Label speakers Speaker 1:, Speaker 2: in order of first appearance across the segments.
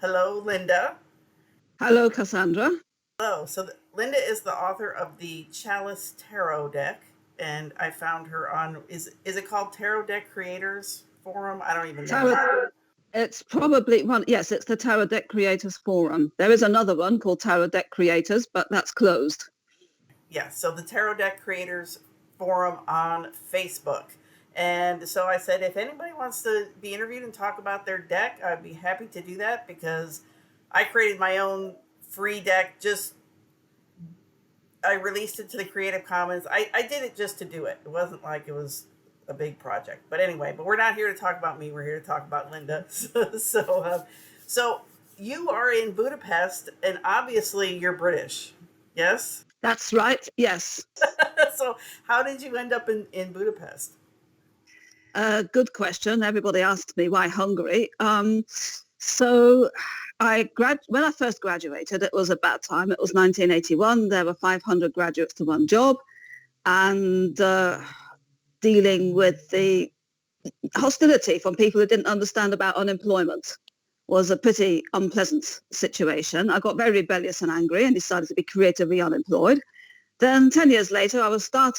Speaker 1: Hello, Lynda.
Speaker 2: Hello, Cassandra.
Speaker 1: Hello. Lynda is the author of the Chalice Tarot deck, and I found her on is it called Tarot Deck Creators Forum? I don't even know.
Speaker 2: Tarot, it's probably one. Yes, it's the Tarot Deck Creators Forum. There is another one called Tarot Deck Creators, but that's closed.
Speaker 1: Yeah, so the Tarot Deck Creators Forum on Facebook. And so I said, if anybody wants to be interviewed and talk about their deck, I'd be happy to do that because I created my own free deck. I released it to the Creative Commons. I did it just to do it. It wasn't like it was a big project. But anyway, but we're not here to talk about me. We're here to talk about Lynda. So you are in Budapest, and obviously you're British. Yes?
Speaker 2: That's right. Yes.
Speaker 1: So how did you end up in Budapest?
Speaker 2: Good question. Everybody asks me why Hungary. So when I first graduated, it was about time. It was 1981. There were 500 graduates to one job, and dealing with the hostility from people who didn't understand about unemployment was a pretty unpleasant situation. I got very rebellious and angry and decided to be creatively unemployed. Then 10 years later, I was well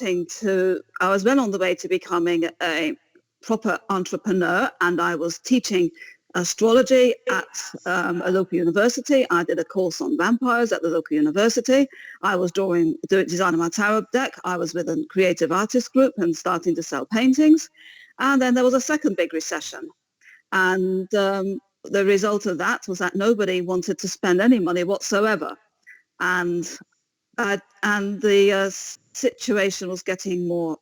Speaker 2: on the way to becoming a proper entrepreneur, and I was teaching astrology at a local university. I did a course on vampires at the local university. I was designing my tarot deck. I was with a creative artist group and starting to sell paintings. And then there was a second big recession. And the result of that was that nobody wanted to spend any money whatsoever. And the situation was getting more,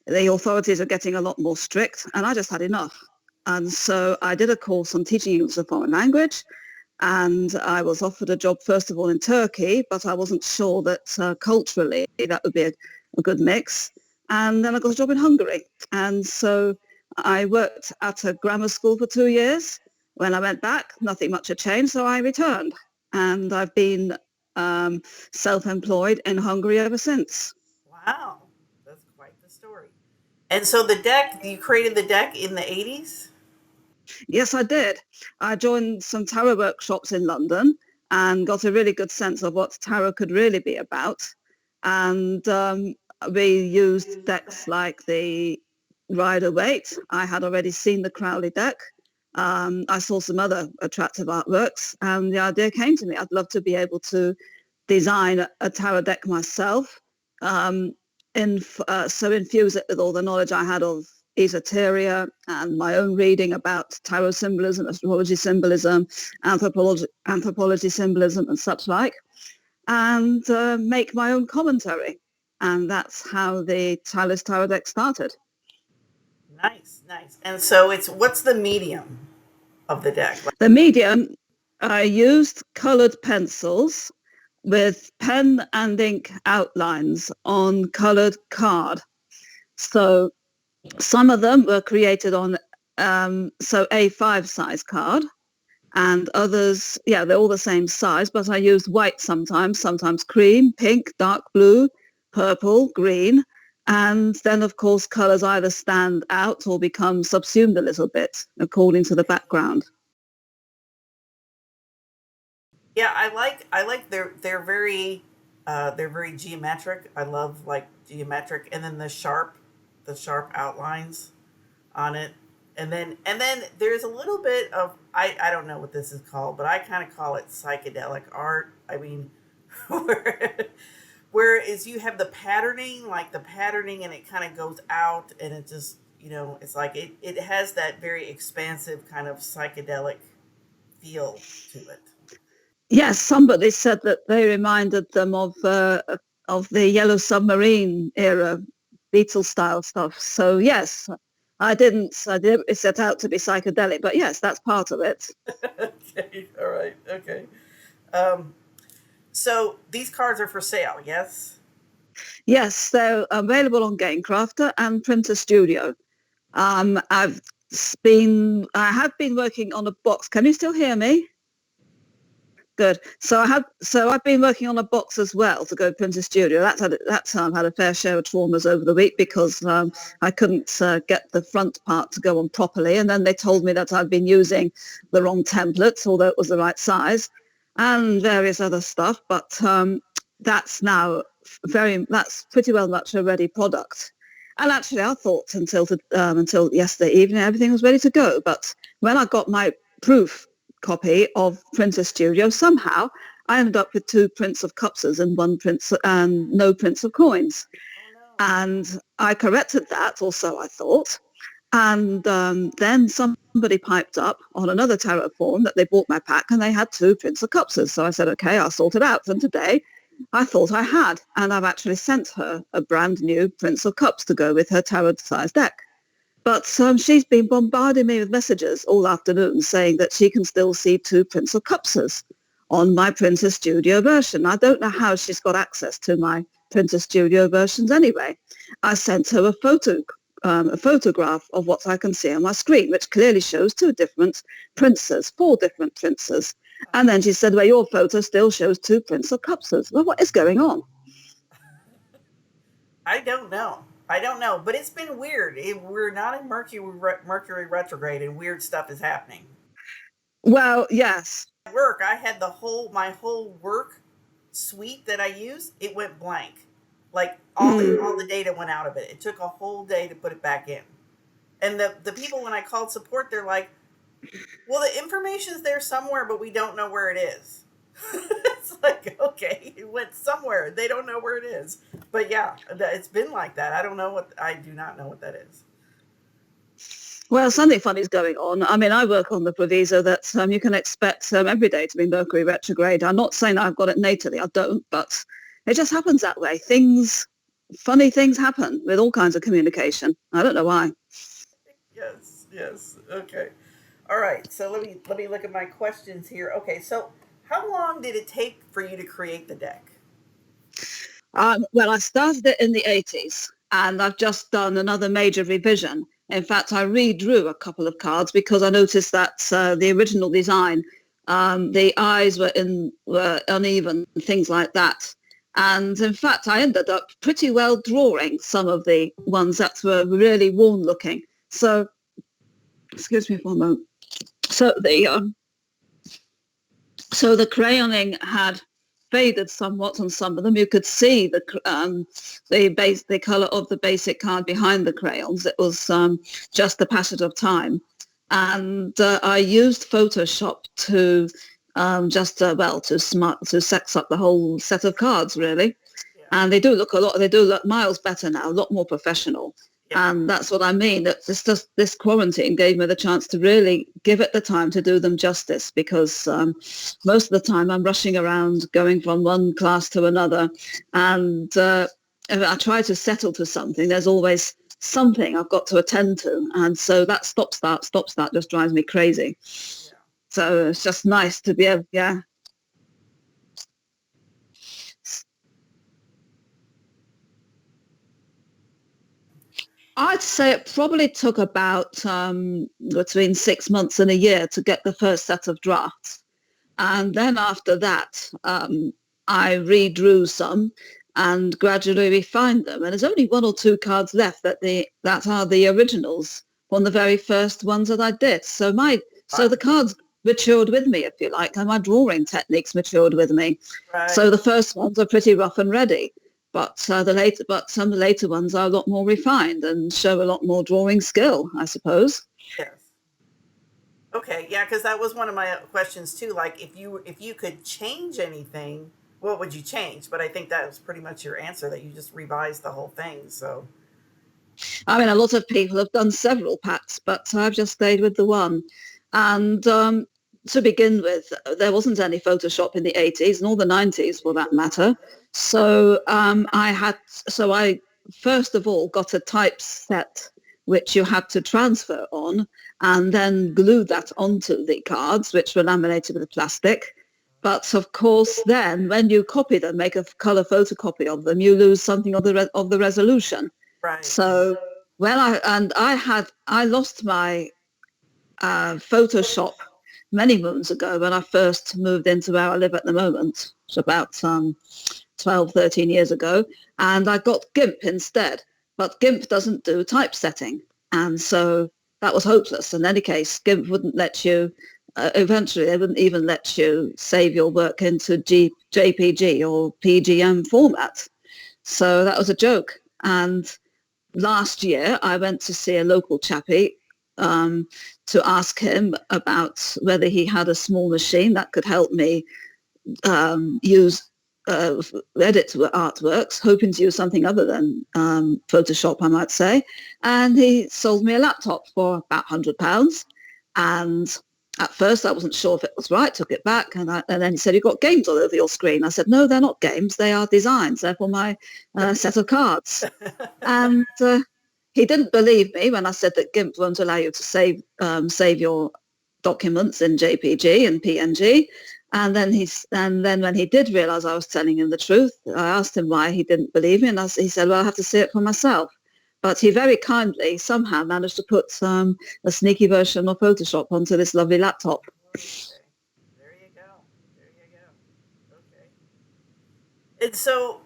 Speaker 2: the authorities are getting a lot more strict, and I just had enough. And so I did a course on teaching English as a foreign language, and I was offered a job, first of all, in Turkey, but I wasn't sure that culturally that would be a good mix. And then I got a job in Hungary. And so I worked at a grammar school for 2 years. When I went back, nothing much had changed, so I returned. And I've been self-employed in Hungary ever since.
Speaker 1: Wow, that's quite the story. And so you created the deck in the 80s?
Speaker 2: Yes, I did. I joined some tarot workshops in London and got a really good sense of what tarot could really be about. And we used decks like the Rider-Waite. I had already seen the Crowley deck. I saw some other attractive artworks, and the idea came to me. I'd love to be able to design a tarot deck myself, so infuse it with all the knowledge I had of esoteria and my own reading about tarot symbolism, astrology symbolism, anthropology symbolism, and such like, and make my own commentary. And that's how the Chalice Tarot deck started.
Speaker 1: Nice, nice. And so what's the medium of the deck?
Speaker 2: The medium, I used colored pencils with pen and ink outlines on colored card. So some of them were created on A5 size card, and others, they're all the same size, but I used white sometimes cream, pink, dark blue, purple, green, and then of course colors either stand out or become subsumed a little bit according to the background.
Speaker 1: Yeah, I like they're very geometric. I love like geometric, and then the sharp outlines on it. And then there's a little bit of I don't know what this is called, but I kind of call it psychedelic art. I mean, whereas you have the patterning, and it kind of goes out, and it just it's like it has that very expansive kind of psychedelic feel to it.
Speaker 2: Yes, somebody said that they reminded them of the Yellow Submarine era Beatles style stuff. So yes, I didn't set out to be psychedelic, but yes, that's part of it.
Speaker 1: Okay, all right, okay. Um, so these cards are for sale, yes?
Speaker 2: Yes, they're available on Gamecrafter and Printer Studio. I have been working on a box. Can you still hear me? Good. So I've been working on a box as well to go Princess Studio. That time had a fair share of traumas over the week because I couldn't get the front part to go on properly, and then they told me that I'd been using the wrong templates, although it was the right size, and various other stuff. But that's now that's pretty well much a ready product. And actually, I thought until yesterday evening everything was ready to go. But when I got my proof copy of Princess Studio, somehow I ended up with 2 prints of cupses and 1 print and no prints of coins.
Speaker 1: Oh no.
Speaker 2: And I corrected that, or so I thought. And then somebody piped up on another tarot form that they bought my pack and they had 2 prints of cupses. So I said, okay, I'll sort it out. And today I thought I had, and I've actually sent her a brand new Prince of Cups to go with her tarot-sized deck. But she's been bombarding me with messages all afternoon saying that she can still see 2 Prince of Cupses on my Princess Studio version. I don't know how she's got access to my Princess Studio versions anyway. I sent her a photograph of what I can see on my screen, which clearly shows 2 different princes, 4 different princes. And then she said, well, your photo still shows 2 Prince of Cupses. Well, what is going on?
Speaker 1: I don't know. I don't know, but it's been weird. We're not in Mercury retrograde, and weird stuff is happening.
Speaker 2: Well, yes.
Speaker 1: At work, I had my whole work suite that I use. It went blank. Like all the data went out of it. It took a whole day to put it back in. And the people, when I called support, they're like, well, the information's there somewhere, but we don't know where it is. It's like, okay, it went somewhere. They don't know where it is. But yeah, it's been like that. I do not know what that is.
Speaker 2: Well, something funny is going on. I mean, I work on the proviso that you can expect every day to be Mercury retrograde. I'm not saying I've got it natally. I don't, but it just happens that way. Funny things happen with all kinds of communication. I don't know why.
Speaker 1: Yes. Okay. All right. So let me look at my questions here. Okay. So how long did it take for you to create the deck?
Speaker 2: Well, I started it in the 80s, and I've just done another major revision. In fact, I redrew a couple of cards because I noticed that the original design, the eyes were uneven, things like that. And in fact, I ended up pretty well drawing some of the ones that were really worn looking. So, excuse me for a moment. So the crayoning had faded somewhat on some of them. You could see the color of the basic card behind the crayons. It was just the passage of time, and I used Photoshop to to sex up the whole set of cards really.
Speaker 1: Yeah.
Speaker 2: And they do look miles better now, a lot more professional. Yeah. And that's what I mean. That this quarantine gave me the chance to really give it the time to do them justice, because most of the time I'm rushing around going from one class to another, and if I try to settle to something, there's always something I've got to attend to, and so that stop start just drives me crazy. Yeah. So it's just nice to be able, yeah. I'd say it probably took about between 6 months and a year to get the first set of drafts. And then after that, I redrew some and gradually refined them. And there's only 1 or 2 cards left that are the originals from the very first ones that I did. So the cards matured with me, if you like, and my drawing techniques matured with me. Right. So the first ones are pretty rough and ready. But some of the later ones are a lot more refined and show a lot more drawing skill, I suppose.
Speaker 1: Yes. Okay, yeah, because that was one of my questions too. Like, if you could change anything, what would you change? But I think that was pretty much your answer, that you just revised the whole thing. So,
Speaker 2: I mean, a lot of people have done several packs, but I've just stayed with the one. And to begin with, there wasn't any Photoshop in the 80s, nor the 90s for that matter. So I first of all got a typeset which you had to transfer on, and then glued that onto the cards, which were laminated with plastic. But of course, then when you copy them, make a color photocopy of them, you lose something of the resolution. Right. So I lost my Photoshop many moons ago when I first moved into where I live at the moment. It's about 12, 13 years ago. And I got GIMP instead. But GIMP doesn't do typesetting. And so that was hopeless. In any case, GIMP wouldn't let you, eventually they wouldn't even let you save your work into JPG or PGM format. So that was a joke. And last year, I went to see a local chappie to ask him about whether he had a small machine that could help me use edit artworks, hoping to use something other than Photoshop, I might say. And he sold me a laptop for about £100. And at first I wasn't sure if it was right, took it back. And then he said, you've got games all over your screen. I said, no, they're not games. They are designs. They're for my set of cards. And he didn't believe me when I said that GIMP won't allow you to save your documents in JPG and PNG. And then when he did realize I was telling him the truth, I asked him why he didn't believe me. And he said, well, I have to see it for myself. But he very kindly somehow managed to put a sneaky version of Photoshop onto this lovely laptop.
Speaker 1: Okay. There you go. There you go. Okay. And so,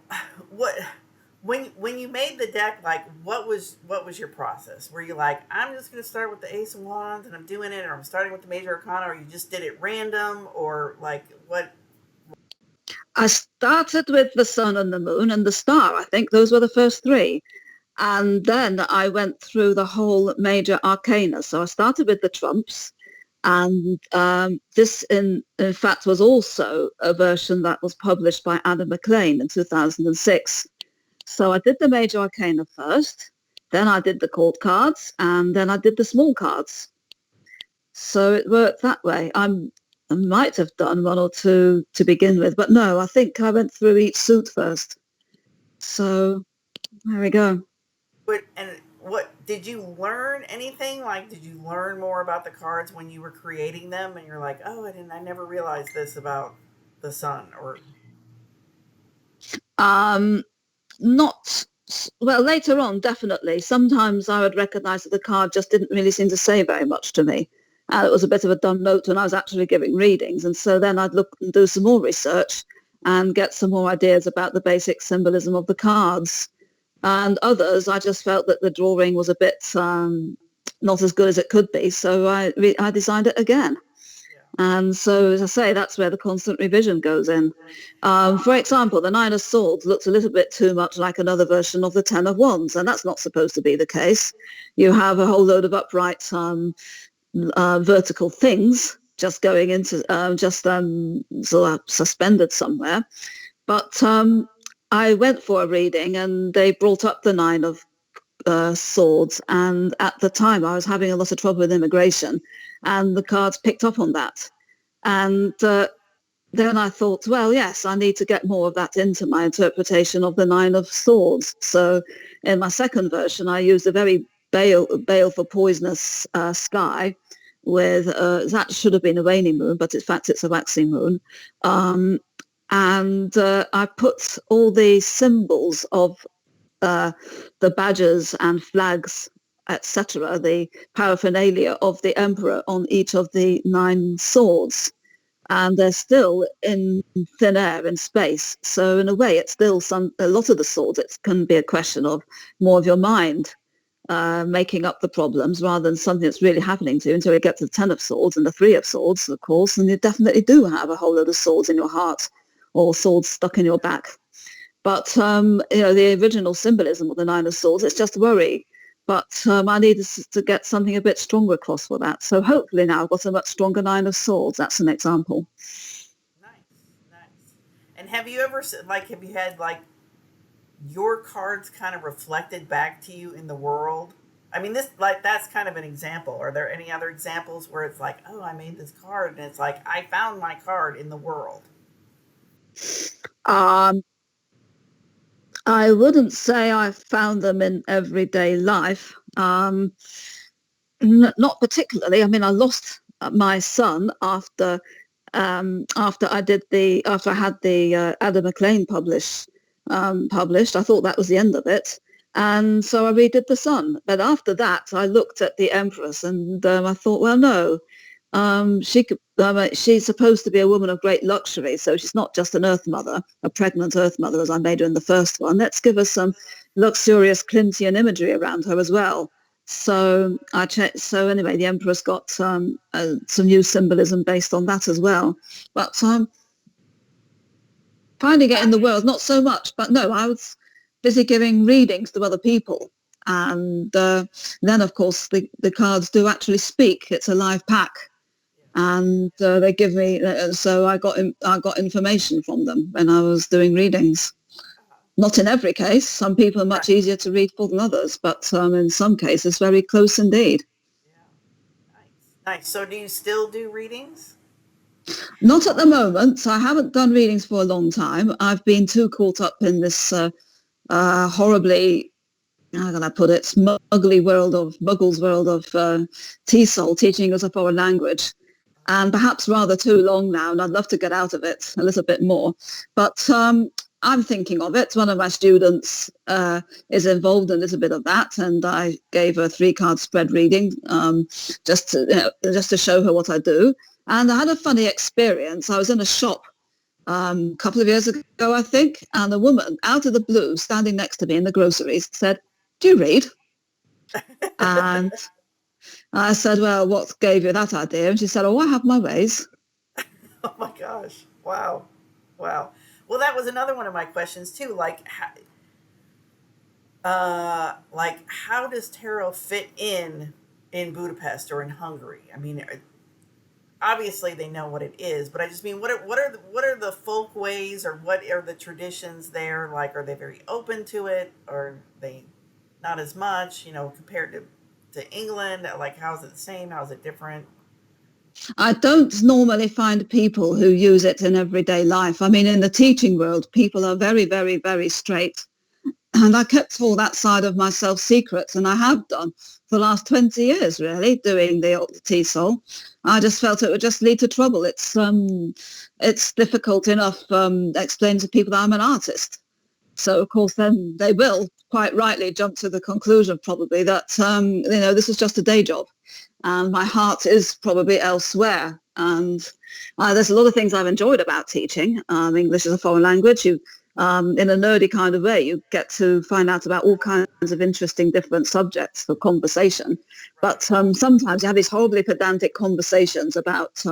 Speaker 1: when you made the deck, like what was your process? Were you like, I'm just going to start with the Ace of Wands and I'm doing it, or I'm starting with the Major Arcana, or you just did it random, or like what?
Speaker 2: I started with the Sun and the Moon and the Star. I think those were the first three. And then I went through the whole Major Arcana. So I started with the trumps. And this, in fact, was also a version that was published by Adam McLean in 2006. So I did the Major Arcana first, then I did the court cards, and then I did the small cards. So it worked that way. I might have done one or two to begin with, but no, I think I went through each suit first. So there we go.
Speaker 1: What did you learn anything? Like, did you learn more about the cards when you were creating them, and you're like, oh, I never realized this about the Sun, or
Speaker 2: Not well, later on, definitely. Sometimes I would recognize that the card just didn't really seem to say very much to me. And it was a bit of a dumb note when I was actually giving readings. And so then I'd look and do some more research and get some more ideas about the basic symbolism of the cards. And others, I just felt that the drawing was a bit not as good as it could be. So I designed it again. And so, as I say, that's where the constant revision goes in. For example, the Nine of Swords looks a little bit too much like another version of the Ten of Wands, and that's not supposed to be the case. You have a whole load of upright vertical things just going into, sort of suspended somewhere. But I went for a reading and they brought up the Nine of Swords, and at the time I was having a lot of trouble with immigration, and the cards picked up on that. And then I thought, well, yes, I need to get more of that into my interpretation of the Nine of Swords. So in my second version, I used a very baleful, poisonous sky with, that should have been a waning moon, but in fact it's a waxing moon. And I put all the symbols of the badges and flags, etc., the paraphernalia of the emperor on each of the 9 swords. And they're still in thin air, in space. So in a way, it's still a lot of the swords, it can be a question of more of your mind making up the problems rather than something that's really happening to you until you get to the 10 of Swords and the 3 of Swords, of course, and you definitely do have a whole lot of swords in your heart or swords stuck in your back. But, the original symbolism of the Nine of Swords, it's just worry. But I needed to get something a bit stronger across for that. So hopefully now I've got a much stronger Nine of Swords. That's an example.
Speaker 1: Nice. And have you had your cards kind of reflected back to you in the world? I mean, that's kind of an example. Are there any other examples where it's like, oh, I made this card and it's like, I found my card in the world?
Speaker 2: I wouldn't say I found them in everyday life. Not particularly. I mean, I lost my son after I had the Adam McLean published. I thought that was the end of it, and so I redid the Sun. But after that, I looked at the Empress, and I thought, well, no, She's supposed to be a woman of great luxury, so she's not just an earth mother, a pregnant earth mother, as I made her in the first one. Let's give her some luxurious Clinthian imagery around her as well. So I checked. So anyway, the Emperor's got some new symbolism based on that as well. But finding it in the world, not so much. But no, I was busy giving readings to other people. And then, of course, the cards do actually speak. It's a live pack. And they give me, so I got information from them when I was doing readings. Not in every case. Some people are much
Speaker 1: Right.
Speaker 2: easier to read for than others, but in some cases, very close indeed.
Speaker 1: Yeah. Nice. Nice. So do you still do readings?
Speaker 2: Not at the moment. So I haven't done readings for a long time. I've been too caught up in this horribly, how can I put it, Muggles world of TESOL, teaching us a foreign language, and perhaps rather too long now, and I'd love to get out of it a little bit more. But I'm thinking of it. One of my students is involved in a little bit of that, and I gave her a 3-card spread reading just to show her what I do. And I had a funny experience. I was in a shop a couple of years ago, I think, and a woman out of the blue standing next to me in the groceries said, "Do you read?" And I said, "Well, what gave you that idea?" And she said, "Oh, I have my ways."
Speaker 1: Oh my gosh. Wow. Wow. Well, that was another one of my questions too. Like how does tarot fit in Budapest or in Hungary? I mean, obviously they know what it is, but I just mean, what are the folk ways, or what are the traditions there? Like, are they very open to it, or are they not as much? Compared to England, like how is it the same? How is it different?
Speaker 2: I don't normally find people who use it in everyday life. I mean, in the teaching world, people are very, very, very straight. And I kept all that side of myself secret, and I have done for the last 20 years, really, doing the TESOL. I just felt it would just lead to trouble. It's difficult enough explaining to people that I'm an artist. So, of course, then they will quite rightly jump to the conclusion probably that, this is just a day job. And my heart is probably elsewhere. And there's a lot of things I've enjoyed about teaching. English is a foreign language. In a nerdy kind of way, you get to find out about all kinds of interesting different subjects for conversation.
Speaker 1: Right.
Speaker 2: But sometimes you have these horribly pedantic conversations about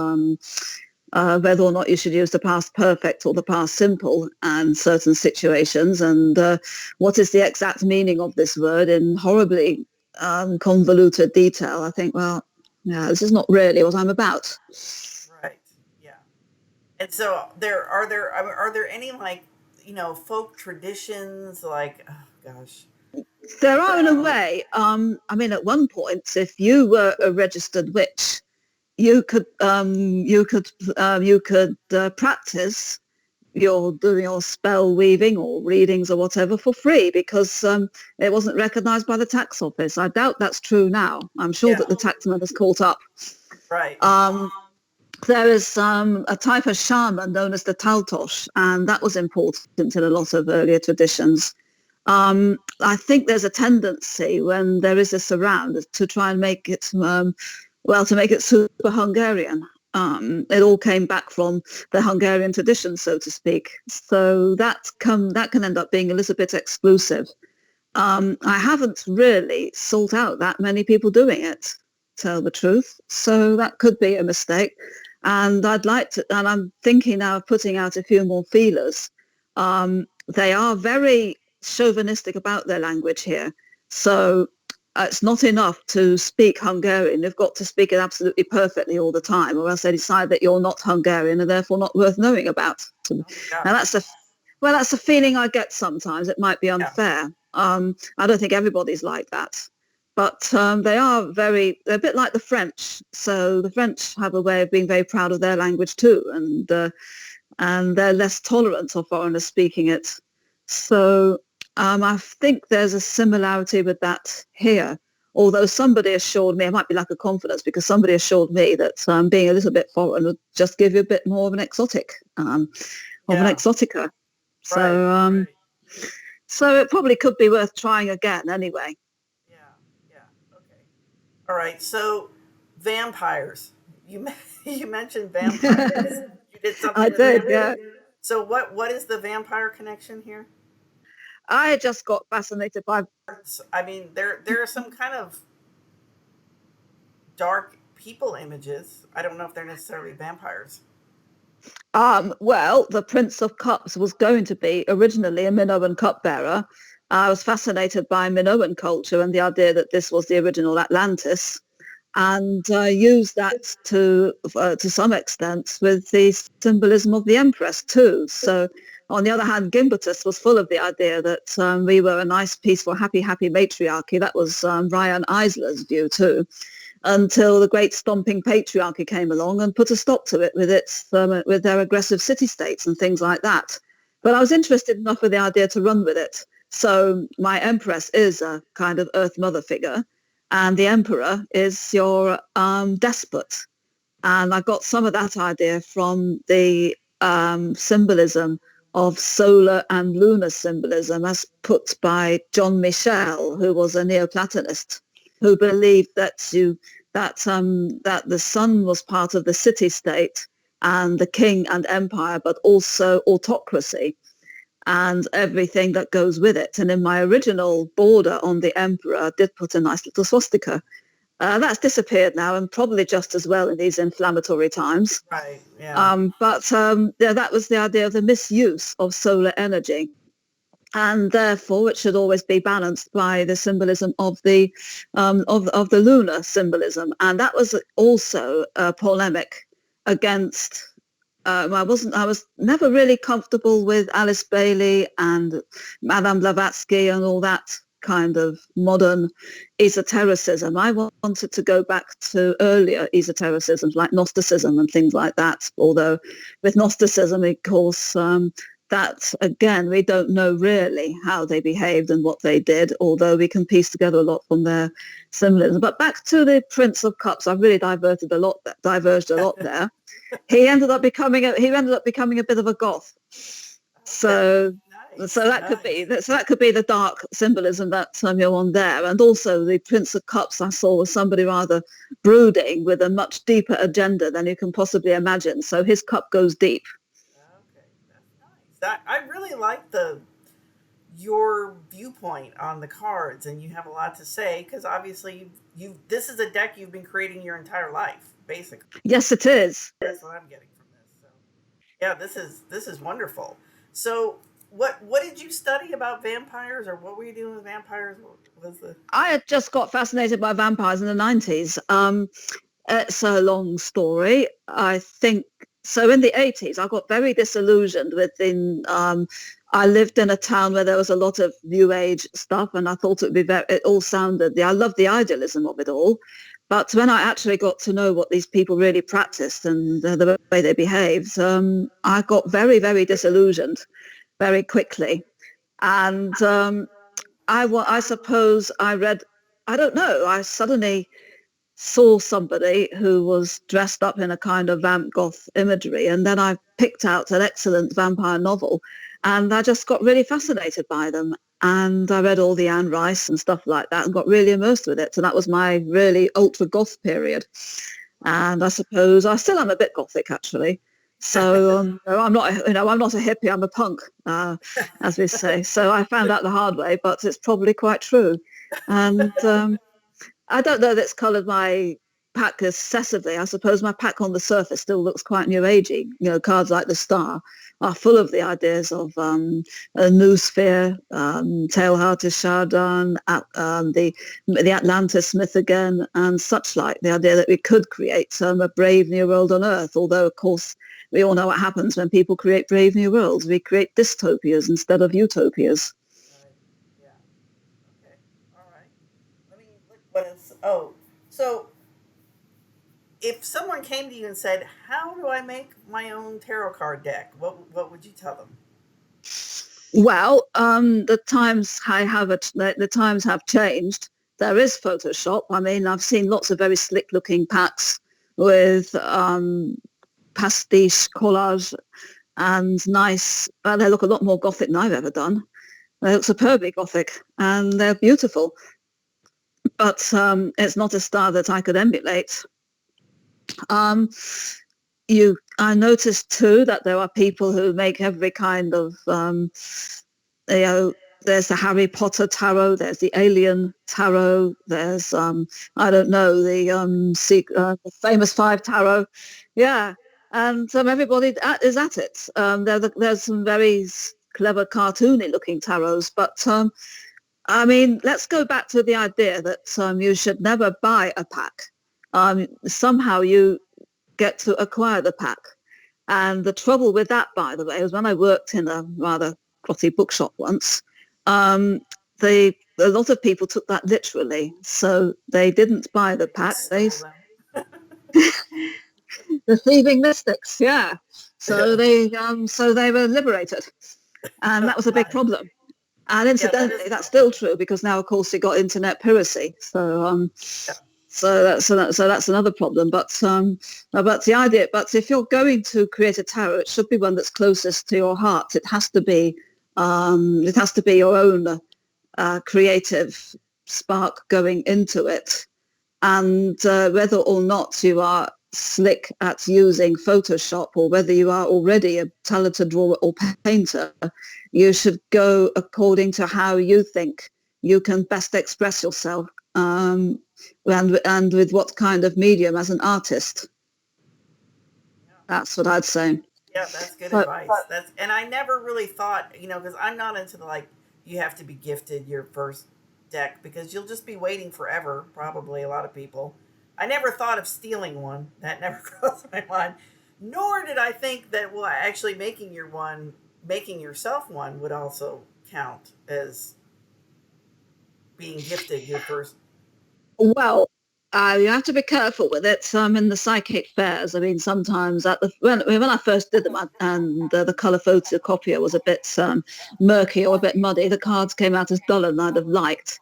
Speaker 2: whether or not you should use the past perfect or the past simple in certain situations, and what is the exact meaning of this word in horribly convoluted detail. I think, well, yeah, this is not really what I'm about.
Speaker 1: Right. Yeah. And so are there any, like, folk traditions, like, oh gosh.
Speaker 2: There are in a way. I mean, at one point, if you were a registered witch, you could practice your spell weaving or readings or whatever for free, because it wasn't recognized by the tax office. I doubt that's true now. I'm sure
Speaker 1: Yeah.
Speaker 2: that the taxman has caught up.
Speaker 1: Right.
Speaker 2: Um, there is a type of shaman known as the Taltosh, and that was important in a lot of earlier traditions. I think there's a tendency when there is this around to try and make it, to make it super Hungarian. It all came back from the Hungarian tradition, so to speak. So that can end up being a little bit exclusive. I haven't really sought out that many people doing it, to tell the truth. So that could be a mistake. And I'm thinking now of putting out a few more feelers. They are very chauvinistic about their language here. So it's not enough to speak Hungarian. You've got to speak it absolutely perfectly all the time, or else they decide that you're not Hungarian and therefore not worth knowing about. Now
Speaker 1: Oh my gosh.
Speaker 2: that's a feeling I get sometimes. It might be
Speaker 1: Yeah.
Speaker 2: unfair. I don't think everybody's like that. But they're a bit like the French. So the French have a way of being very proud of their language too, and they're less tolerant of foreigners speaking it. So I think there's a similarity with that here. Although somebody assured me, it might be lack of confidence, because somebody assured me that being a little bit foreign would just give you a bit more of an of an
Speaker 1: Yeah.
Speaker 2: exotica.
Speaker 1: Right.
Speaker 2: So so it probably could be worth trying again anyway.
Speaker 1: Yeah. Yeah. Okay. All right. So vampires. you mentioned vampires. You did
Speaker 2: I
Speaker 1: something with
Speaker 2: did, yeah.
Speaker 1: vampires. So what is the vampire connection here?
Speaker 2: I just got fascinated by
Speaker 1: I mean, there are some kind of dark people images. I don't know if they're necessarily vampires.
Speaker 2: well, the Prince of Cups was going to be originally a Minoan cupbearer. I was fascinated by Minoan culture and the idea that this was the original Atlantis, and used that to some extent with the symbolism of the Empress too. So, on the other hand, Gimbatus was full of the idea that we were a nice, peaceful, happy matriarchy. That was Ryan Eisler's view too, until the great stomping patriarchy came along and put a stop to it with their aggressive city-states and things like that. But I was interested enough with the idea to run with it. So my empress is a kind of earth mother figure, and the emperor is your despot. And I got some of that idea from the symbolism of solar and lunar symbolism as put by John Michel, who was a Neoplatonist, who believed that the sun was part of the city-state and the king and empire, but also autocracy and everything that goes with it. And in my original border on the emperor, I did put a nice little swastika. That's disappeared now, and probably just as well in these inflammatory times.
Speaker 1: Right. Yeah.
Speaker 2: Yeah, that was the idea of the misuse of solar energy, and therefore it should always be balanced by the symbolism of the lunar symbolism, and that was also a polemic against. I was never really comfortable with Alice Bailey and Madame Blavatsky and all that kind of modern esotericism. I wanted to go back to earlier esotericisms like Gnosticism and things like that. Although with Gnosticism, of course, that again, we don't know really how they behaved and what they did, although we can piece together a lot from their symbolism. But back to the Prince of Cups, I've really diverged a lot there. He ended up becoming a bit of a goth.
Speaker 1: Okay.
Speaker 2: So
Speaker 1: Nice. Nice.
Speaker 2: that could be the dark symbolism that you're on there. And also the Prince of Cups I saw was somebody rather brooding with a much deeper agenda than you can possibly imagine. So his cup goes deep.
Speaker 1: Okay. That's nice. I really like the your viewpoint on the cards, and you have a lot to say because obviously you this is a deck you've been creating your entire life, basically.
Speaker 2: Yes, it is.
Speaker 1: That's what I'm getting from this. So yeah, this is wonderful. So what did you study about vampires, or what were you doing with vampires? What was the
Speaker 2: I had just got fascinated by vampires in the 90s. It's a long story. I think so. In the 80s, I got very disillusioned I lived in a town where there was a lot of new age stuff, and I thought it all sounded, I loved the idealism of it all. But when I actually got to know what these people really practiced and the way they behaved, I got very, very disillusioned very quickly. And I suppose I don't know, I suddenly saw somebody who was dressed up in a kind of vamp goth imagery, and then I picked out an excellent vampire novel, and I just got really fascinated by them. And I read all the Anne Rice and stuff like that and got really immersed with it. And that was my really ultra goth period. And I suppose I still am a bit gothic actually. So I'm not, I'm not a hippie. I'm a punk, as we say. So I found out the hard way, but it's probably quite true. And I don't know that's coloured my pack excessively. I suppose my pack on the surface still looks quite new agey. Cards like the Star are full of the ideas of a new sphere, Tailhearted Chardon, the Atlantis myth again, and such like. The idea that we could create a brave new world on Earth, although of course we all know what happens when people create brave new worlds. We create dystopias instead of utopias.
Speaker 1: right? Yeah. Okay. All right. Let me look. What is? Oh, so if someone came to you and said, "How do I make my own tarot card deck?" What would you tell them?
Speaker 2: Well, the times have changed. There is Photoshop. I mean, I've seen lots of very slick-looking packs with pastiche collage and nice. They look a lot more gothic than I've ever done. They look superbly gothic, and they're beautiful. But it's not a style that I could emulate. Um, I noticed too that there are people who make every kind of, you know, there's the Harry Potter tarot, there's the Alien tarot, there's I don't know, the famous five tarot, yeah, and everybody is at it. There's some very clever cartoony looking tarots, but I mean, let's go back to the idea that you should never buy a pack. Somehow you get to acquire the pack. And the trouble with that, by the way, was when I worked in a rather grotty bookshop once, um, a lot of people took that literally. So they didn't buy the
Speaker 1: They
Speaker 2: pack.
Speaker 1: stole them.
Speaker 2: The thieving mystics, yeah. So they were liberated. And that was a big
Speaker 1: Right.
Speaker 2: problem. And
Speaker 1: Yeah, that is
Speaker 2: incidentally,
Speaker 1: a
Speaker 2: that's
Speaker 1: problem.
Speaker 2: still true because now, of course, you got internet piracy.
Speaker 1: Yeah.
Speaker 2: So that's another problem. But the idea, but if you're going to create a tarot, it should be one that's closest to your heart. It has to be your own creative spark going into it, and whether or not you are slick at using Photoshop or whether you are already a talented drawer or painter, you should go according to how you think you can best express yourself, and with what kind of medium as an artist.
Speaker 1: Yeah.
Speaker 2: That's what I'd say.
Speaker 1: Yeah, that's good
Speaker 2: So,
Speaker 1: advice. That's and I never really thought, because I'm not into the like you have to be gifted your first deck because you'll just be waiting forever. Probably a lot of people. I never thought of stealing one. That never crossed my mind. Nor did I think that well, actually making yourself one would also count as being gifted your first.
Speaker 2: well, you have to be careful with it. So I'm in the psychic fairs. I mean, sometimes when I first did them, and the colour photocopier was a bit murky or a bit muddy, the cards came out as duller than I'd have liked.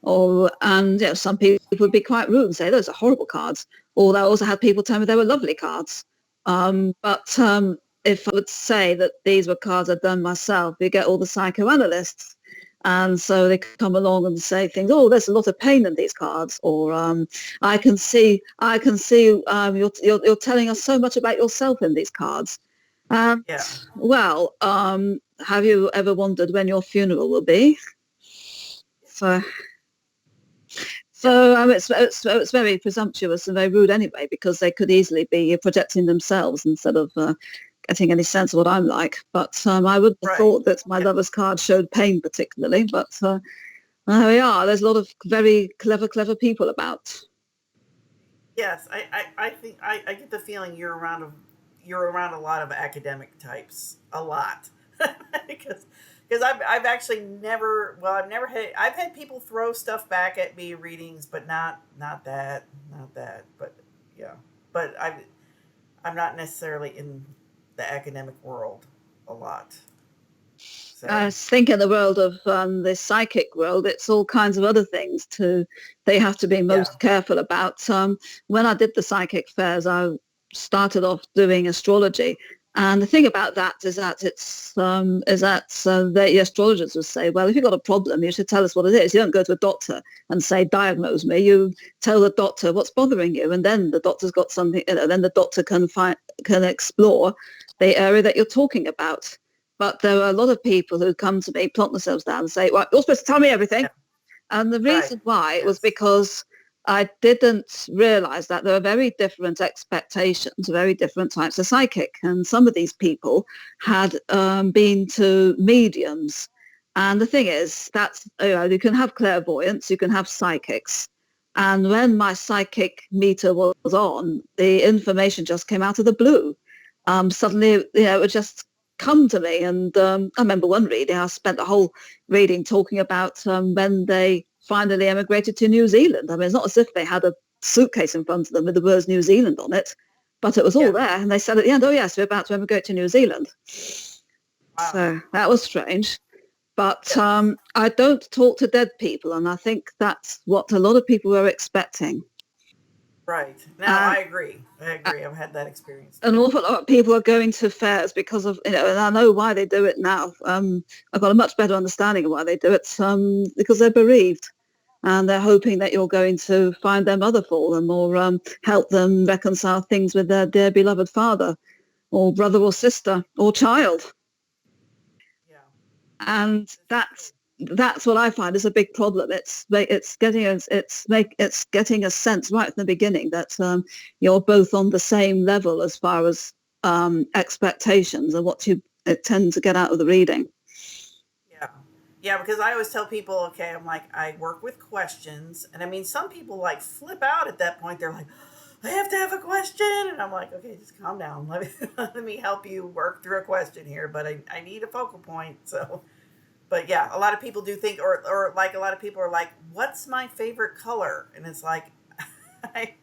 Speaker 2: And some people would be quite rude and say those are horrible cards. Or I also had people tell me they were lovely cards. But if I would say that these were cards I'd done myself, you get all the psychoanalysts. And so they come along and say things, oh, there's a lot of pain in these cards, or I can see you're telling us so much about yourself in these cards. And
Speaker 1: Yeah.
Speaker 2: well, have you ever wondered when your funeral will be? So,
Speaker 1: Yeah.
Speaker 2: it's very presumptuous and very rude anyway, because they could easily be projecting themselves instead of getting any sense of what I'm like. But I wouldn't have
Speaker 1: Right.
Speaker 2: thought that my
Speaker 1: Yeah.
Speaker 2: lover's card showed pain particularly, but there we are. There's a lot of very clever people about.
Speaker 1: Yes. I think I get the feeling you're around a lot of academic types. A lot. because I've actually never I've had people throw stuff back at me readings, but not that, but yeah, but I'm not necessarily in the academic world a lot, so
Speaker 2: I think in the world of the psychic world, it's all kinds of other things too. They have to be
Speaker 1: yeah.
Speaker 2: most careful about. When I did the psychic fairs, I started off doing astrology. And the thing about that is that the astrologers will say, well, if you've got a problem, you should tell us what it is. You don't go to a doctor and say, diagnose me. You tell the doctor what's bothering you, and then the doctor's got something. Then the doctor can explore the area that you're talking about. But there are a lot of people who come to me, plonk themselves down and say, well, you're supposed to tell me everything.
Speaker 1: Yeah.
Speaker 2: And the
Speaker 1: Right.
Speaker 2: reason why was
Speaker 1: Yes.
Speaker 2: because I didn't realize that there are very different expectations, very different types of psychic. And some of these people had been to mediums. And the thing is, you can have clairvoyance, you can have psychics. And when my psychic meter was on, the information just came out of the blue. Suddenly, it would just come to me. And I remember one reading, I spent the whole reading talking about when they finally emigrated to New Zealand. I mean, it's not as if they had a suitcase in front of them with the words New Zealand on it, but it was all
Speaker 1: Yeah.
Speaker 2: there. And they said at the end, oh yes, we're about to emigrate to New Zealand.
Speaker 1: Wow.
Speaker 2: So that was strange. But
Speaker 1: Yes.
Speaker 2: I don't talk to dead people, and I think that's what a lot of people were expecting.
Speaker 1: Right. Now
Speaker 2: And
Speaker 1: I agree. I agree. I've had that experience
Speaker 2: an
Speaker 1: too.
Speaker 2: awful lot of people are going to fairs because of, and I know why they do it now. I've got a much better understanding of why they do it, because they're bereaved. and they're hoping that you're going to find their mother for them, or help them reconcile things with their dear beloved father or brother or sister or child.
Speaker 1: Yeah,
Speaker 2: And
Speaker 1: this is true.
Speaker 2: that's what I find is a big problem. It's getting a sense right from the beginning that you're both on the same level as far as expectations and what you tend to get out of the reading.
Speaker 1: Yeah. Yeah, because I always tell people, okay, I'm like, I work with questions. And I mean, some people like flip out at that point. They're like, I have to have a question. And I'm like, okay, just calm down. Let me help you work through a question here. But I need a focal point. So, but yeah, a lot of people do think, or like a lot of people are like, what's my favorite color? And it's like, I,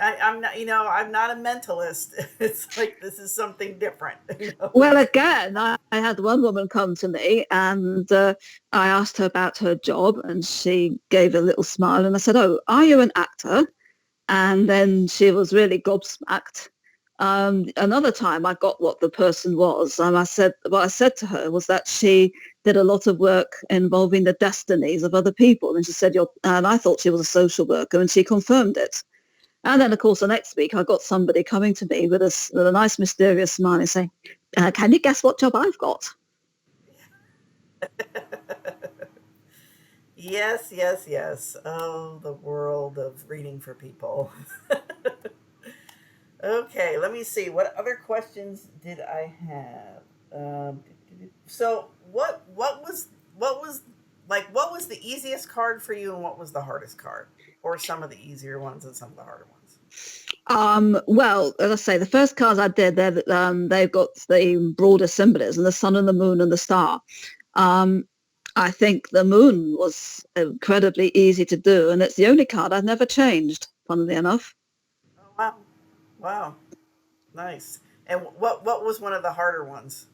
Speaker 1: I'm not, I'm not a mentalist. It's like, this is something different.
Speaker 2: Well, again, I had one woman come to me and I asked her about her job and she gave a little smile and I said, oh, are you an actor? And then she was really gobsmacked. Another time I got what the person was, and what I said to her was that she did a lot of work involving the destinies of other people. And she said, and I thought she was a social worker, and she confirmed it. And then, of course, the next week I got somebody coming to me with a nice mysterious smile and saying, can you guess what job I've got?
Speaker 1: Yes, yes, yes. Oh, the world of reading for people. Okay, let me see. What other questions did I have? So, what was what was the easiest card for you, and what was the hardest card, or some of the easier ones and some of the harder ones?
Speaker 2: Well, as I say, the first cards I did, they've got the broader symbolism, the sun and the moon and the star. Um, I think the moon was incredibly easy to do, and it's the only card I've never changed, funnily enough.
Speaker 1: Oh wow, wow, nice. And what was one of the harder ones?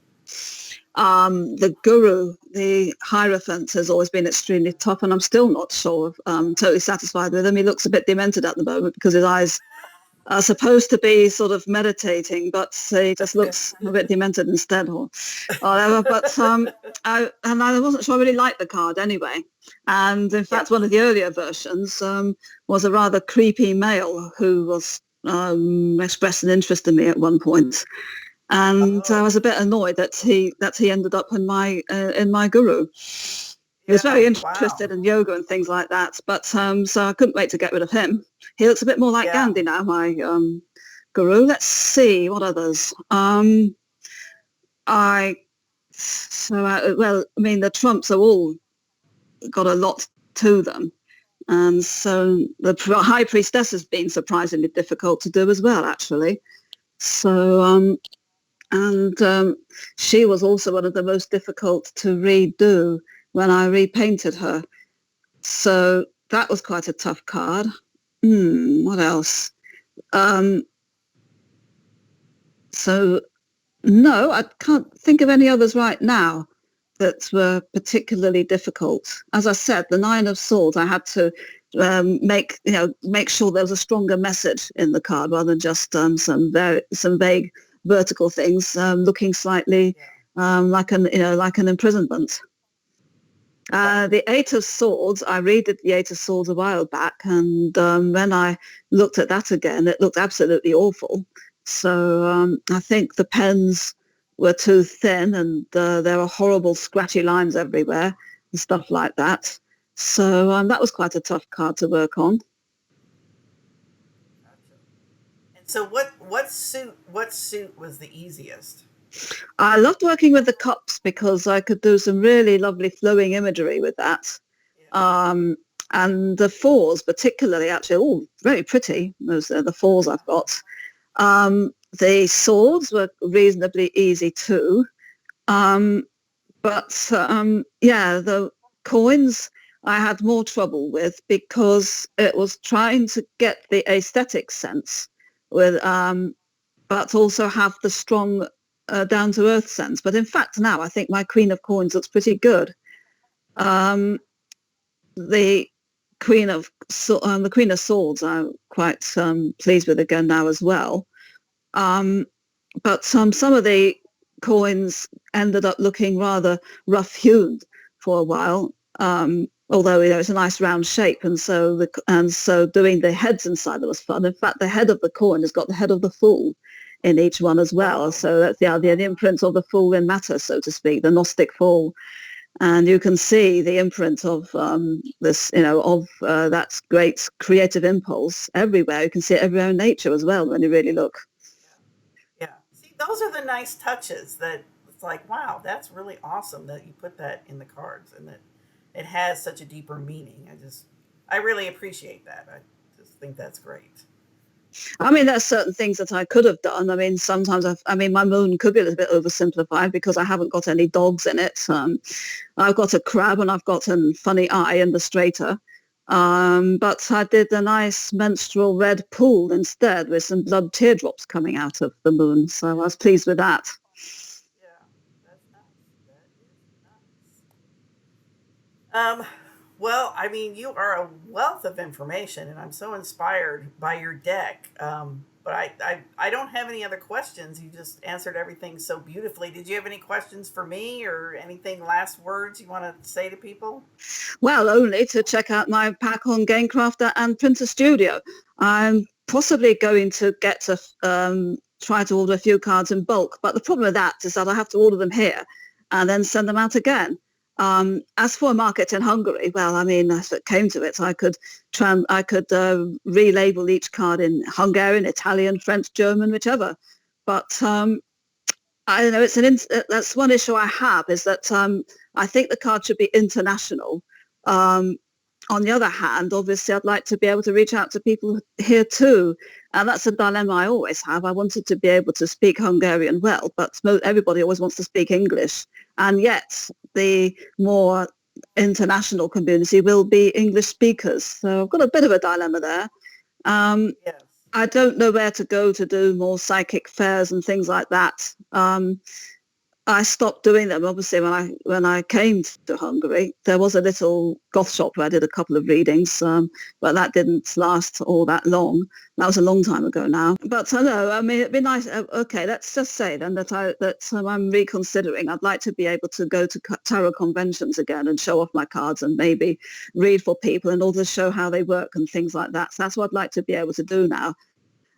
Speaker 2: The guru, the Hierophant, has always been extremely tough, and I'm still not sure totally satisfied with him. He looks a bit demented at the moment because his eyes are supposed to be sort of meditating, but he just looks a bit demented instead, or whatever. But I wasn't sure I really liked the card anyway. And in
Speaker 1: Yeah.
Speaker 2: fact, one of the earlier versions was a rather creepy male who was expressed an interest in me at one point, and I
Speaker 1: Oh,
Speaker 2: was a bit annoyed that he ended up in my guru. He was
Speaker 1: yeah.
Speaker 2: very
Speaker 1: Wow.
Speaker 2: interested in yoga and things like that, but so I couldn't wait to get rid of him. He looks a bit more like
Speaker 1: Yeah.
Speaker 2: Gandhi now, my guru. Let's see what others. I well, I mean, the Trumps are all got a lot to them, and so the High Priestess has been surprisingly difficult to do as well, actually. So and she was also one of the most difficult to redo when I repainted her. So that was quite a tough card. What else? Um, so no, I can't think of any others right now that were particularly difficult. As I said, the Nine of Swords, I had to make sure there was a stronger message in the card rather than just some vague vertical things looking slightly
Speaker 1: Yeah.
Speaker 2: like an imprisonment.
Speaker 1: Yeah.
Speaker 2: The Eight of Swords, I redid the Eight of Swords a while back, and when I looked at that again, it looked absolutely awful. So I think the pens were too thin, and there were horrible scratchy lines everywhere and stuff like that. So that was quite a tough card to work on.
Speaker 1: Gotcha. And so what suit was the easiest?
Speaker 2: I loved working with the cups because I could do some really lovely flowing imagery with that.
Speaker 1: Yeah.
Speaker 2: Um, and the fours particularly, actually, all very pretty. Those are the fours I've got. The swords were reasonably easy too. Um, but yeah, the coins I had more trouble with because it was trying to get the aesthetic sense with, but also have the strong down-to-earth sense. But in fact, now I think my Queen of Coins looks pretty good. Um, the the Queen of Swords I'm quite pleased with again now as well. Um, but some of the coins ended up looking rather rough-hewn for a while. although it's a nice round shape, and so doing the heads inside that was fun. In fact, the head of the coin has got the head of the fool in each one as well.
Speaker 1: Oh,
Speaker 2: So that's the imprint of the fool in matter, so to speak, the Gnostic fool. And you can see the imprint of this, of that great creative impulse everywhere. You can see it everywhere in nature as well when you really look.
Speaker 1: yeah. See, those are the nice touches that it's like, wow, that's really awesome that you put that in the cards and that it has such a deeper meaning. I really appreciate that. I just think that's great.
Speaker 2: I mean, there's certain things that I could have done. I mean, sometimes my moon could be a little bit oversimplified because I haven't got any dogs in it. I've got a crab and I've got a funny eye in the straighter. But I did a nice menstrual red pool instead with some blood teardrops coming out of the moon. So I was pleased with that.
Speaker 1: Yeah, that's nice. That is nice. Well, I mean, you are a wealth of information, and I'm so inspired by your deck. But I don't have any other questions. You just answered everything so beautifully. Did you have any questions for me or anything, last words you want to say to people?
Speaker 2: Well, only to check out my pack on Gamecrafter and Printer Studio. I'm possibly going to get to try to order a few cards in bulk, but the problem with that is that I have to order them here and then send them out again. As for a market in Hungary, well, I mean, if it came to it, I could relabel each card in Hungarian, Italian, French, German, whichever. But I don't know. That's one issue I have is that I think the card should be international. Um, on the other hand, obviously, I'd like to be able to reach out to people here too, and that's a dilemma I always have. I wanted to be able to speak Hungarian well, but everybody always wants to speak English, and yet the more international community will be English speakers. So I've got a bit of a dilemma there. Um,
Speaker 1: Yes.
Speaker 2: I don't know where to go to do more psychic fairs and things like that. I stopped doing them. Obviously, when I came to Hungary, there was a little goth shop where I did a couple of readings, but that didn't last all that long. That was a long time ago now. But I know, I mean, it'd be nice. Okay, let's just say then that I'm reconsidering. I'd like to be able to go to tarot conventions again and show off my cards and maybe read for people in order to show how they work and things like that. So that's what I'd like to be able to do now,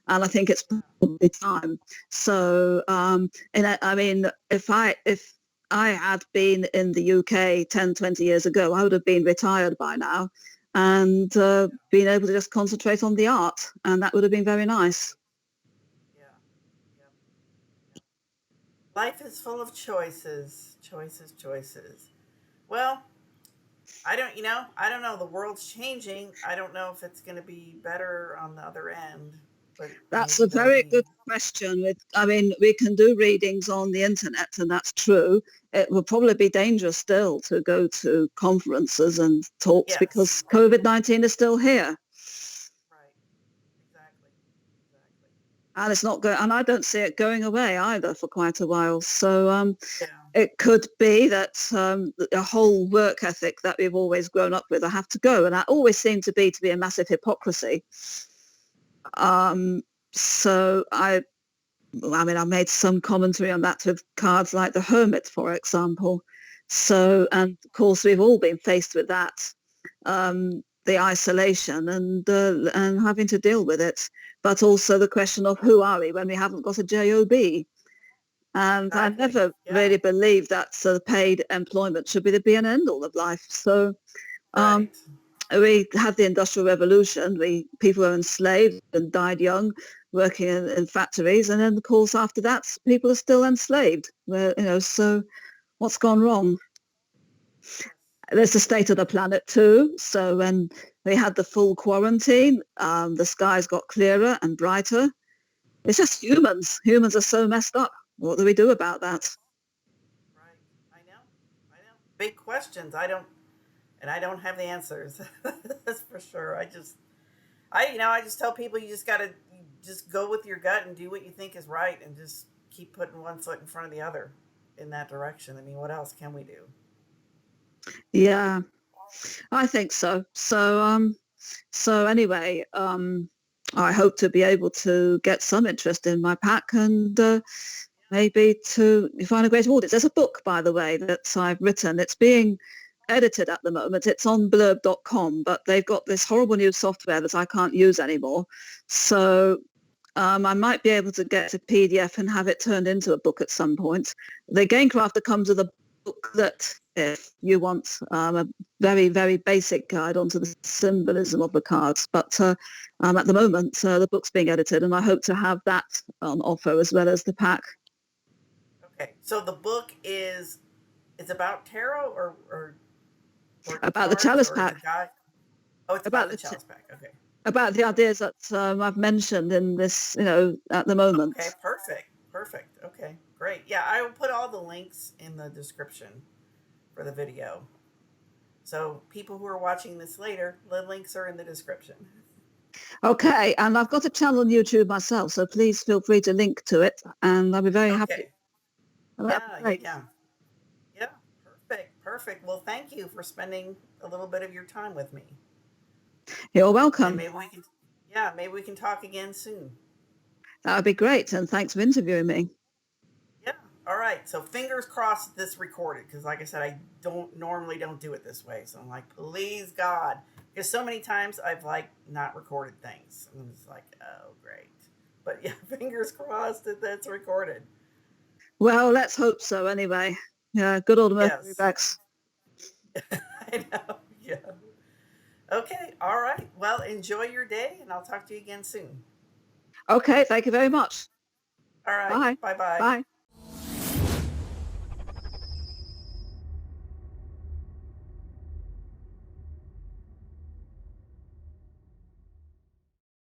Speaker 2: and I think it's probably time. So, I mean, if I had been in the UK 10, 20 years ago, I would have been retired by now and been able to just concentrate on the art, and that would have been very nice.
Speaker 1: Yeah. Yeah. Life is full of choices, choices, choices. Well, I don't know. The world's changing. I don't know if it's going to be better on the other end, but
Speaker 2: That's
Speaker 1: maybe
Speaker 2: a
Speaker 1: there'll
Speaker 2: very
Speaker 1: be.
Speaker 2: good question. I mean, we can do readings on the internet, and that's true. It will probably be dangerous still to go to conferences and talks
Speaker 1: Yes.
Speaker 2: because COVID-19 is still here.
Speaker 1: Right. Exactly. Exactly.
Speaker 2: And it's not going, and I don't see it going away either for quite a while. So
Speaker 1: Yeah.
Speaker 2: it could be that the whole work ethic that we've always grown up with, I have to go, and that always seemed to be a massive hypocrisy. Um, so I mean, I made some commentary on that with cards like the Hermit, for example. So, and of course, we've all been faced with that, the isolation and having to deal with it, but also the question of who are we when we haven't got a job? And I
Speaker 1: Exactly.
Speaker 2: never
Speaker 1: Yeah.
Speaker 2: really believed that paid employment should be the be and end all of life. So um,
Speaker 1: Right.
Speaker 2: we had the Industrial Revolution. People were enslaved and died young, working in factories, and then of course after that, people are still enslaved. So what's gone wrong?
Speaker 1: Yes.
Speaker 2: There's the state of the planet too. So when we had the full quarantine, the skies got clearer and brighter. It's just humans. Humans are so messed up. What do we do about that?
Speaker 1: Yes. Right. I know. I know. Big questions. I don't have the answers. That's for sure. I just tell people you just gotta just go with your gut and do what you think is right, and just keep putting one foot in front of the other in that direction. I mean, what else can we do?
Speaker 2: Yeah, I think so. So anyway, I hope to be able to get some interest in my pack and maybe to find a greater audience. There's a book, by the way, that I've written. It's being edited at the moment. It's on blurb.com, but they've got this horrible new software that I can't use anymore. So I might be able to get a PDF and have it turned into a book at some point. The Gamecrafter comes with a book that, if you want a very, very basic guide onto the symbolism of the cards. But at the moment, the book's being edited, and I hope to have that on offer as well as the pack.
Speaker 1: Okay, so the book is it's about tarot or
Speaker 2: About the
Speaker 1: cards
Speaker 2: Chalice
Speaker 1: or it's a
Speaker 2: pack.
Speaker 1: guide? Oh, it's about the Chalice pack. Okay.
Speaker 2: About the ideas that I've mentioned in this, at the moment.
Speaker 1: Okay, perfect. Perfect. Okay, great. Yeah, I will put all the links in the description for the video. So people who are watching this later, the links are in the description.
Speaker 2: Okay, and I've got a channel on YouTube myself, so please feel free to link to it, and I'll be very happy.
Speaker 1: Okay.
Speaker 2: That'd be
Speaker 1: Yeah,
Speaker 2: great.
Speaker 1: yeah. Yeah, perfect. Perfect. Well, thank you for spending a little bit of your time with me.
Speaker 2: You're
Speaker 1: And
Speaker 2: welcome.
Speaker 1: maybe we can talk again soon.
Speaker 2: That would be great, and thanks for interviewing me.
Speaker 1: Yeah. All right. So fingers crossed this recorded because, like I said, I don't do it this way. So I'm like, please God, because so many times I've like not recorded things. And I'm just like, oh great. But yeah, fingers crossed that that's recorded.
Speaker 2: Well, let's hope so anyway. Yeah, good old Mercury
Speaker 1: Yes.
Speaker 2: Rex.
Speaker 1: I know. Yeah. Okay. All right. Well, enjoy your day, and I'll talk to you again soon.
Speaker 2: Okay, thank you very much.
Speaker 1: All right.
Speaker 2: Bye.
Speaker 1: Bye bye.
Speaker 2: Bye.